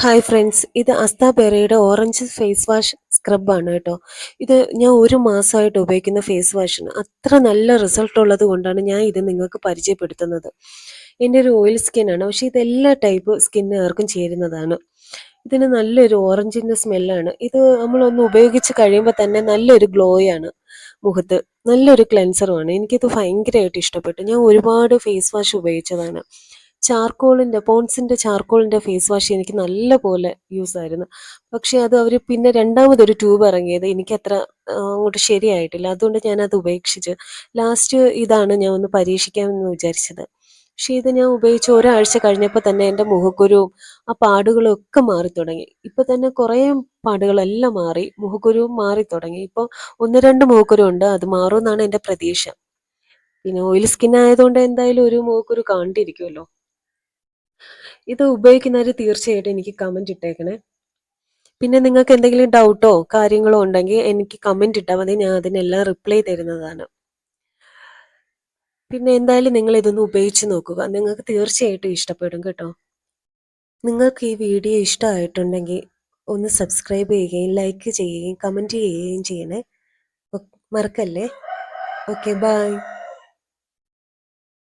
Hi friends, ഇത് അസ്താപെറയുടെ orange face wash സ്ക്രബാണ് കേട്ടോ. ഇത് ഞാൻ ഒരു മാസമായിട്ട് ഉപയോഗിക്കുന്ന ഫേസ് വാഷാണ്. അത്ര നല്ല റിസൾട്ട് ഉള്ളത് കൊണ്ടാണ് ഞാൻ ഇത് നിങ്ങൾക്ക് പരിചയപ്പെടുത്തുന്നത്. എൻ്റെ ഒരു ഓയിൽ സ്കിന്നാണ്, പക്ഷേ ഇതെല്ലാ ടൈപ്പ് സ്കിന്നുകാർക്കും ചേരുന്നതാണ്. ഇതിന് നല്ലൊരു ഓറഞ്ചിൻ്റെ സ്മെല്ലാണ്. ഇത് നമ്മളൊന്ന് ഉപയോഗിച്ച് കഴിയുമ്പോൾ തന്നെ നല്ലൊരു ഗ്ലോയാണ് മുഖത്ത്. നല്ലൊരു ക്ലെൻസറുമാണ്. എനിക്കിത് ഭയങ്കരമായിട്ട് ഇഷ്ടപ്പെട്ടു. ഞാൻ ഒരുപാട് ഫേസ് വാഷ് ഉപയോഗിച്ചതാണ്. പോൺസിൻ്റെ ചാർക്കോളിൻ്റെ ഫേസ് വാഷ് എനിക്ക് നല്ല പോലെ യൂസ് ആയിരുന്നു. പക്ഷേ അത് അവർ പിന്നെ രണ്ടാമതൊരു ട്യൂബ് ഇറങ്ങിയത് എനിക്കത്ര അങ്ങോട്ട് ശരിയായിട്ടില്ല. അതുകൊണ്ട് ഞാനത് ഉപേക്ഷിച്ച് ലാസ്റ്റ് ഇതാണ് ഞാൻ ഒന്ന് പരീക്ഷിക്കാമെന്ന് വിചാരിച്ചത്. പക്ഷേ ഇത് ഞാൻ ഉപയോഗിച്ച് ഒരാഴ്ച കഴിഞ്ഞപ്പോൾ തന്നെ എൻ്റെ മുഖക്കുരുവും ആ പാടുകളും ഒക്കെ മാറി തുടങ്ങി. ഇപ്പം തന്നെ കുറേ പാടുകളെല്ലാം മാറി, മുഖക്കുരുവും മാറി തുടങ്ങി. ഇപ്പോൾ ഒന്ന് രണ്ട് മുഖക്കുരു ഉണ്ട്, അത് മാറുമെന്നാണ് എൻ്റെ പ്രതീക്ഷ. പിന്നെ ഓയിൽ സ്കിൻ ആയതുകൊണ്ട് എന്തായാലും ഒരു മുഖക്കുരു കാണ്ടിരിക്കുമല്ലോ. ഇത് ഉപയോഗിക്കുന്നവർ തീർച്ചയായിട്ടും എനിക്ക് കമൻറ്റ് ഇട്ടേക്കണേ. പിന്നെ നിങ്ങൾക്ക് എന്തെങ്കിലും ഡൗട്ടോ കാര്യങ്ങളോ ഉണ്ടെങ്കിൽ എനിക്ക് കമൻറ്റ് ഇട്ടാൽ മതി, ഞാൻ അതിനെല്ലാം റിപ്ലൈ തരുന്നതാണ്. പിന്നെ എന്തായാലും നിങ്ങൾ ഇതൊന്ന് ഉപയോഗിച്ച് നോക്കുക, നിങ്ങൾക്ക് തീർച്ചയായിട്ടും ഇഷ്ടപ്പെടും കേട്ടോ. നിങ്ങൾക്ക് ഈ വീഡിയോ ഇഷ്ടമായിട്ടുണ്ടെങ്കിൽ ഒന്ന് സബ്സ്ക്രൈബ് ചെയ്യുകയും ലൈക്ക് ചെയ്യുകയും കമൻറ്റ് ചെയ്യുകയും ചെയ്യണേ. മറക്കല്ലേ. Okay, by.